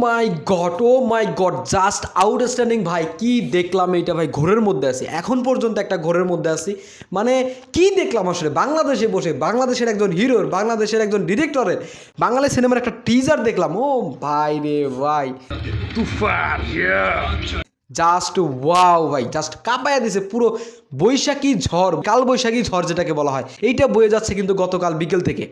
মাই god just outstanding ভাই, কি দেখলাম এইটা ভাই। ঘোরের মধ্যে আছি এখন পর্যন্ত, একটা ঘোরের মধ্যে আছি। মানে কি দেখলাম আসলে, বাংলাদেশে বসে বাংলাদেশের একজন হিরোর, বাংলাদেশের একজন ডিরেক্টরের বাংলা সিনেমার একটা টিজার দেখলাম। ও ভাই রে ভাই, তুফান, জাস্ট ওয়াও ভাই, জাস্ট কাঁপায়া দিছে পুরো। বৈশাখী ঝড়, কাল বৈশাখী ঝড় যেটাকে বলা হয়, এইটা বয়ে যাচ্ছে কিন্তু গতকাল বিকেল থেকে।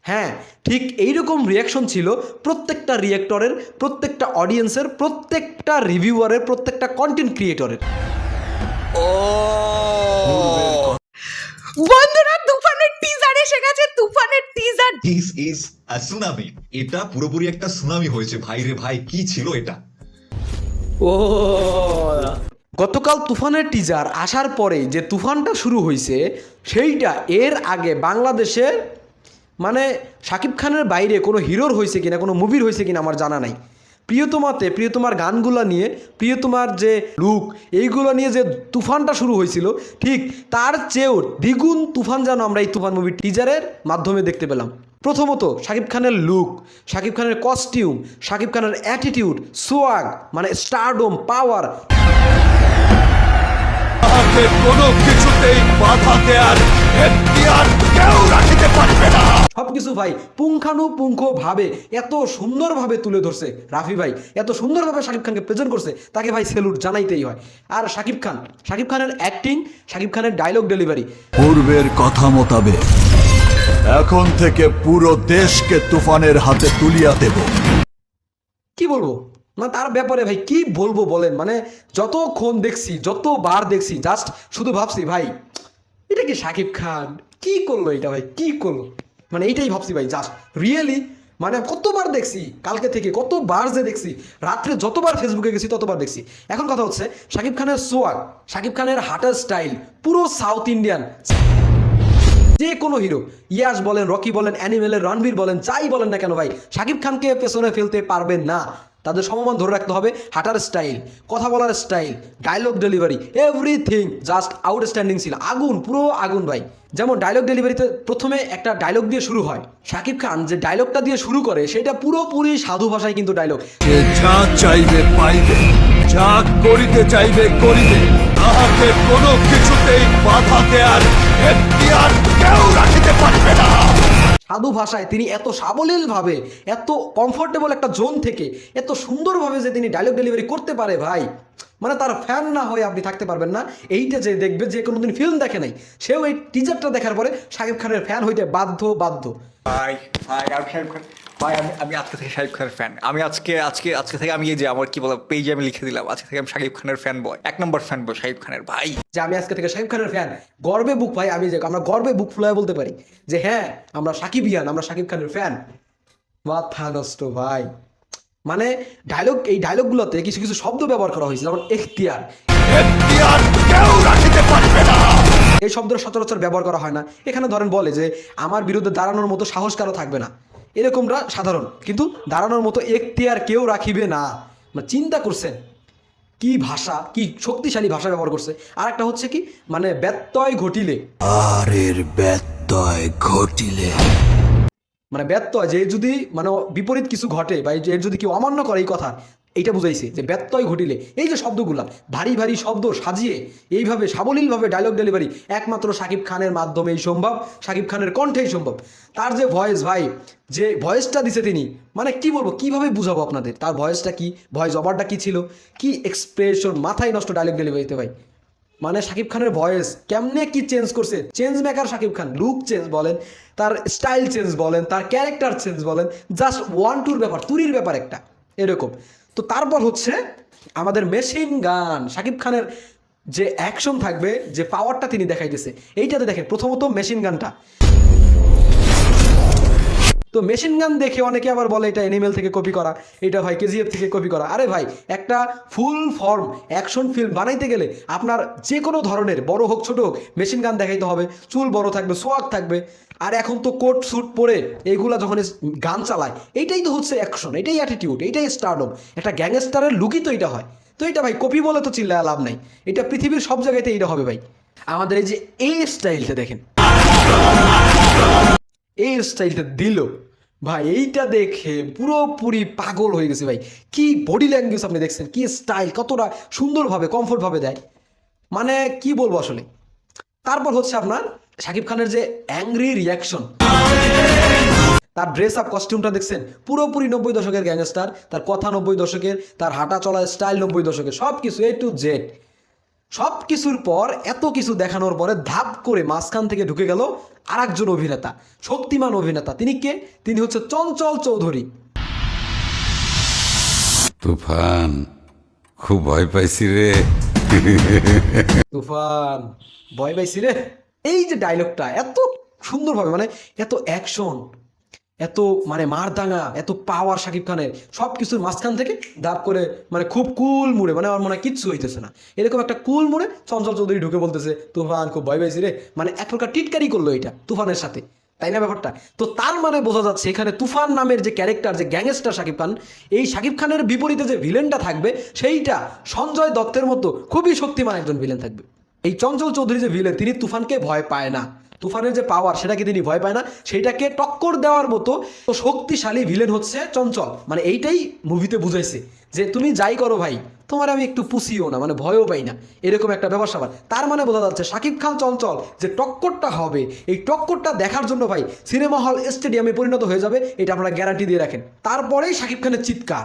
হ্যাঁ, ঠিক এইরকম রিয়াকশন ছিল প্রত্যেকটা রিয়েক্টরের, প্রত্যেকটা অডিয়েন্সের, প্রত্যেকটা রিভিউয়ারের, প্রত্যেকটা কন্টেন্ট ক্রিয়েটরের। ও বন্ধুরা, তুফানের টিজার এসে গেছে। তুফানের teaser, this is a tsunami. এটা পুরোপুরি একটা সুনামি হয়েছে ভাই রে ভাই, কি ছিল এটা? ও গতকাল তুফানের টিজার আসার পরে যে তুফানটা শুরু হয়েছে, সেইটা এর আগে বাংলাদেশের মানে শাকিব খানের বাইরে কোনো হিরোর হয়েছে কিনা, কোনো মুভির হয়েছে কিনা আমার জানা নাই। প্রিয়তমাতে, প্রিয়তমার গানগুলো নিয়ে, প্রিয়তমার যে লুক, এইগুলো নিয়ে যে তুফানটা শুরু হয়েছিল, ঠিক তার চেয়েও দ্বিগুণ তুফান যেন আমরা এই তুফান মুভির টিজারের মাধ্যমে দেখতে পেলাম। প্রথমত শাকিব খানের লুক, শাকিব খানের কস্টিউম, শাকিব খানের অ্যাটিটিউড, সোয়াগ, মানে স্টারডম, পাওয়ার, কোনো কিছুতেই বাধা দেয়ার এখতিয়ার কেউ রাখতে পারবে না। সবকিছু ভাই পুঙ্খানুপুঙ্খ ভাবে এত সুন্দরভাবে তুলে ধরছে রাফি ভাই, এত সুন্দরভাবে শাকিব খানকে প্রেজেন্ট করছে, তাকে ভাই সেলুট জানাইতেই হয়। আর শাকিব খানের অ্যাক্টিং, শাকিব খানের ডায়লগ ডেলিভারি, পূর্বের কথা মোতাবেক এখন থেকে পুরো দেশকে তুফানের হাতে তুলিয়া দেব। কি বলবো না তার ব্যাপারে ভাই, কি বলবো বলেন। মানে যতক্ষণ দেখছি, যতবার দেখছি, জাস্ট শুধু ভাবছি ভাই, এটা কি শাকিব খান কি করলো, এটা ভাই কি করলো, মানে এইটাই ভাবছি ভাই। জাস্ট রিয়েলি মানে কতবার দেখছি কালকে থেকে, কতবার যে দেখছি, রাত্রে যতবার ফেসবুকে গেছি ততবার দেখছি। এখন কথা হচ্ছে শাকিব খানের সোয়াগ, শাকিব খানের হাঁটার স্টাইল পুরো সাউথ ইন্ডিয়ান। যে কোনো হিরো, ইয়াস বলেন, রকি বলেন, অ্যানিমেলের রণবীর বলেন, যাই বলেন না কেন ভাই, শাকিব খানকে পেছনে ফেলতে পারবেন না। তাদের সমমান ধরে রাখতে হবে। হাঁটার স্টাইল, কথা বলার style, dialogue delivery, everything just outstanding ছিল। আগুন, পুরো আগুন ভাই। যেমন ডায়লগ ডেলিভারিতে প্রথমে একটা ডায়লগ দিয়ে শুরু হয়, শাকিব খান যে ডায়লগটা দিয়ে শুরু করে সেটা পুরোপুরি সাধু ভাষায় কিন্তু ডায়লগ। যা চাইবে পাইবে, যা করিতে চাইবে করিবে, তাহাকে কোনো কিছুতেই বাধা দেয়ার এখতিয়ার কেউ রাখতে পারবে না। সাধু ভাষায় তিনি এত সাবলীলভাবে, এত কমফোর্টেবল একটা জোন থেকে এত সুন্দরভাবে যে তিনি ডায়লগ ডেলিভারি করতে পারে ভাই, মানে তার ফ্যান না হয়ে আপনি থাকতে পারবেন না। এইটা যে দেখবে, যে কোনোদিন ফিল্ম দেখে নাই, সেও এই টিজারটা দেখার পরে শাকিব খানের ফ্যান হইতে বাধ্য। ভাই ভাই আমি শাকিব খান ভাই, আমি আজকে থেকে শাকিব খানের ফ্যান। আমি আজকে থেকে আমি এই যে আমার কি বলা পেজে আমি লিখে দিলাম, আজকে থেকে আমি শাকিব খানের ফ্যান বয়, 1 নম্বর ফ্যান বয় শাকিব খানের ভাই। যে আমি আজকে থেকে শাকিব খানের ফ্যান, গর্বে বুক ভাই, আমরা গর্বে বুক ফুলায় বলতে পারি যে হ্যাঁ আমরা সাকিবিয়ান, আমরা শাকিব খানের ফ্যান। মাথা নষ্ট ভাই। মানে ডায়লগ, এই ডায়লগগুলোতে কিছু কিছু শব্দ ব্যবহার করা হয়েছে, যেমন এখতিয়ার, কেউ রাখতে পারবে না। এই শব্দের সচরাচর ব্যবহার করা হয় না। এখানে ধরেন বলে যে আমার বিরুদ্ধে দাঁড়ানোর মতো সাহস কারো থাকবে না, এরকমটা সাধারণ, কিন্তু দাঁড়ানোর মতো এখতিয়ার কেউ রাখিবে না। মানে চিন্তা করছেন কি ভাষা, কি শক্তিশালী ভাষা ব্যবহার করছে। আর একটা হচ্ছে কি, মানে ব্যত্যয় ঘটিলে, আর এর ব্যত্যয় ঘটিলে, মানে ব্যত্যয় যে যদি মানে বিপরীত কিছু ঘটে বা এর যদি কেউ অমান্য করে, এই কথা এইটা বুঝাইছে যে ব্যত্যয় ঘটিলে। এই যে শব্দগুলা ভারী ভারী শব্দ সাজিয়ে এইভাবে সাবলীলভাবে ডায়লগ ডেলিভারি একমাত্র শাকিব খানের মাধ্যমেই সম্ভব, শাকিব খানের কণ্ঠেই সম্ভব। তার যে ভয়েস ভাই, যে ভয়েসটা দিছে তিনি, মানে কি বলবো, কিভাবে বুঝাবো আপনাদের তার ভয়েসটা কি, ভয়েস ওভারটা কি ছিল, কি এক্সপ্রেশন, মাথায় নষ্ট ডায়লগ ডেলিভারিতে ভাই। মানে শাকিব খানের ভয়েস কেমনে কি চেঞ্জ করছে, change maker Shakib Khan. Look change বলেন, তার স্টাইল চেঞ্জ বলেন, তার ক্যারেক্টার চেঞ্জ বলেন, জাস্ট 1-2 ব্যাপার, তুরির ব্যাপার একটা এরকম। তো তারপর হচ্ছে আমাদের মেশিন গান, শাকিব খানের যে অ্যাকশন থাকবে, যে পাওয়ারটা তিনি দেখাইতেছে, এইটাতে দেখেন প্রথমত মেশিন গানটা। তো মেশিন গান দেখে অনেকে আবার বলে এটা অ্যানিমেল থেকে কপি করা, এটা ভাই কেজিএফ থেকে কপি করা। আরে ভাই, একটা ফুল ফর্ম অ্যাকশন ফিল্ম বানাইতে গেলে আপনার যে কোনো ধরনের, বড় হোক ছোট হোক, মেশিন গান দেখাইতে হবে, চুল বড় থাকবে, সোয়াগ থাকবে। আর এখন তো কোট স্যুট পরে এইগুলা যখন গান চালায়, এইটাই তো হচ্ছে অ্যাকশন, এটাই অ্যাটিটিউড, এইটাই স্টারডম, একটা গ্যাংস্টারের লুকই তো এটা হয়। তো এটা ভাই কপি বলে তো চিল্লায় লাভ নাই, এটা পৃথিবীর সব জায়গাতে এইটা হবে ভাই। আমাদের এই যে এই স্টাইলটা দেখেন, এই স্টাইলটা দিল ভাই এইটা দেখে পুরোপুরি পাগল হয়ে গেছে ভাই। কি বডি ল্যাঙ্গুয়েজ আপনি দেখছেন, কি স্টাইল, কতটা সুন্দরভাবে কমফোর্টভাবে দেয়, মানে কি বলবো আসলে। তারপর হচ্ছে আপনার শাকিব খানের যে অ্যাংরি রিয়াকশন, তার ড্রেস আপ কস্টিউমটা দেখছেন, পুরোপুরি 90 দশকের গ্যাংস্টার, তার কথা 90 দশকের, তার হাঁটা চলার স্টাইল 90 দশকের, সব কিছু A to Z। সব কিছুর পর এত কিছু দেখানোর পরে ধাপ করে মাঝখান থেকে ঢুকে গেল আরেকজন অভিনেতা, শক্তিমান অভিনেতা। তিনি কে? তিনি হচ্ছে চঞ্চল চৌধুরী। তুফান, খুব ভয় পাইছি রে। তুফান, ভয় পাইছি রে। এই যে ডায়লগটা এত সুন্দরভাবে, মানে এত অ্যাকশন, এত মানে মারদাঙ্গা, এত পাওয়ার শাকিব খানের, সব কিছুর মাঝখান থেকে ধাপ করে মানে খুব কুল মুড়ে, মানে আমার মনে হয় কিচ্ছু হইতেছে না, এরকম একটা কুল মুড়ে চঞ্চল চৌধুরী ঢুকে বলতেছে তুফান খুব ভয় পাইছি রে, মানে এক প্রকার টিটকারি করলো এটা তুফানের সাথে, তাই না ব্যাপারটা? তো তার মানে বোঝা যাচ্ছে এখানে তুফান নামের যে ক্যারেক্টার, যে গ্যাংস্টার শাকিব খান, এই শাকিব খানের বিপরীতে যে ভিলেনটা থাকবে সেইটা সঞ্জয় দত্তের মতো খুবই শক্তিমান একজন ভিলেন থাকবে। এই চঞ্চল চৌধুরী যে ভিলেন, তিনি তুফানকে ভয় পায় না, তুফানের যে পাওয়ার সেটাকে তিনি ভয় পায় না, সেইটাকে টক্কর দেওয়ার মতো শক্তিশালী ভিলেন হচ্ছে চঞ্চল। মানে এইটাই মুভিতে বুঝাইছে যে তুমি যাই করো ভাই, তোমার আমি একটু পুষিও না, মানে ভয়ও পাই না, এরকম একটা ব্যাপার স্যাপার। তার মানে বোঝা যাচ্ছে শাকিব খান চঞ্চল যে টক্করটা হবে, এই টক্করটা দেখার জন্য ভাই সিনেমা হল স্টেডিয়ামে পরিণত হয়ে যাবে, এটা আপনারা গ্যারান্টি দিয়ে রাখেন। তারপরেই শাকিব খানের চিৎকার,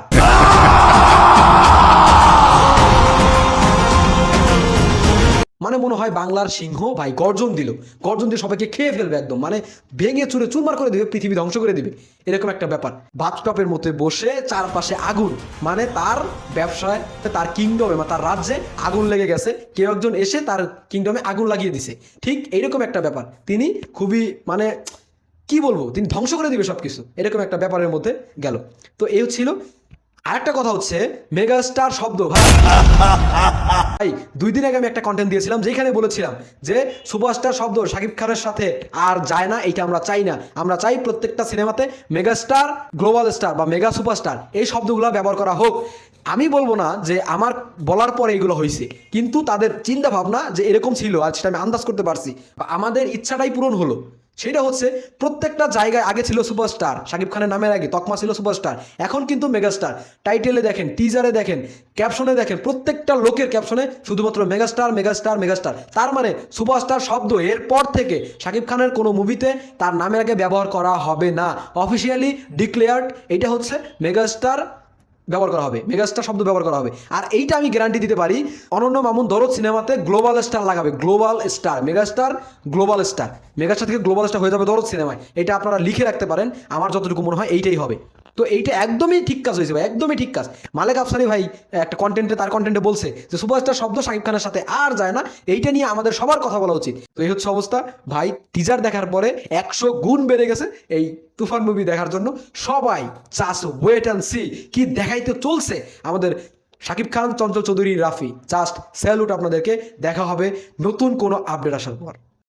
মানে মনে হয় বাংলার সিংহ ভাই গর্জন দিল, গর্জন দিয়ে সবাইকে খেয়ে ফেলবে একদম, মানে ভেঙে চুরে চুরমার করে দিবে, পৃথিবী ধ্বংস করে দিবে, এরকম একটা ব্যাপার। বাথটপের মধ্যে বসে চারপাশে আগুন, মানে তার ব্যবসায়, তার কিংডমে, মানে তার রাজ্যে আগুন লেগে গেছে, কেউ একজন এসে তার কিংডমে আগুন লাগিয়ে দিছে, ঠিক এইরকম একটা ব্যাপার। তিনি খুবই মানে কি বলবো, তিনি ধ্বংস করে দিবে সবকিছু, এরকম একটা ব্যাপারের মধ্যে গেল। তো এই ছিল। আরেকটা কথা হচ্ছে মেগাস্টার শব্দ। ভাই 2 দিন আগে আমি একটা কন্টেন্ট দিয়েছিলাম যেখানে বলেছিলাম যে সুপারস্টার শব্দ শাকিব খানের সাথে আর যায় না, এইটা আমরা চাই না। আমরা চাই প্রত্যেকটা সিনেমাতে মেগাস্টার, গ্লোবাল স্টার বা মেগা সুপারস্টার এই শব্দগুলো ব্যবহার করা হোক। আমি বলবো না যে আমার বলার পরে এগুলো হয়েছে, কিন্তু তাদের চিন্তা ভাবনা যে এরকম ছিল আর সেটা আমি আন্দাজ করতে পারছি, বা আমাদের ইচ্ছাটাই পূরণ হলো। সেটা হচ্ছে প্রত্যেকটা জায়গায় আগে ছিল সুপারস্টার, শাকিব খানের নামের আগে তকমা ছিল সুপারস্টার, এখন কিন্তু মেগাস্টার। টাইটেলে দেখেন, টিজারে দেখেন, ক্যাপশনে দেখেন, প্রত্যেকটা লোকের ক্যাপশনে শুধুমাত্র মেগাস্টার মেগাস্টার মেগাস্টার। তার মানে সুপারস্টার শব্দ এরপর থেকে শাকিব খানের কোনো মুভিতে তার নামের আগে ব্যবহার করা হবে না, অফিসিয়ালি ডিক্লেয়ার্ড। এটা হচ্ছে মেগাস্টার ব্যবহার করা হবে, মেগাস্টার শব্দ ব্যবহার করা হবে। আর এইটা আমি গ্যারান্টি দিতে পারি, অনন্য মামুন দরদ সিনেমাতে গ্লোবাল স্টার লাগাবে, global star, megastar, global star, megastar থেকে গ্লোবাল স্টার হয়ে যাবে দরদ সিনেমায়। এটা আপনারা লিখে রাখতে পারেন, আমার যতটুকু মনে হয় এইটাই হবে। তো এইটা একদমই ঠিক কাজ হয়েছে ভাই, একদমই ঠিক কাজ। মালেক আফসারি ভাই একটা কন্টেন্টে, তার কন্টেন্টে বলছে যে সুপারস্টার শব্দ শাকিব খানের সাথে আর যায় না, এইটা নিয়ে আমাদের সবার কথা বলা উচিত। তো এই হচ্ছে অবস্থা ভাই। টিজার দেখার পরে 100 গুণ বেড়ে গেছে এই তুফান মুভি দেখার জন্য। সবাই জাস্ট ওয়েট অ্যান্ড সি কি দেখাইতে চলছে আমাদের শাকিব খান, চঞ্চল চৌধুরী, রাফি। জাস্ট স্যালুট আপনাদেরকে। দেখা হবে নতুন কোনো আপডেট আসার পর।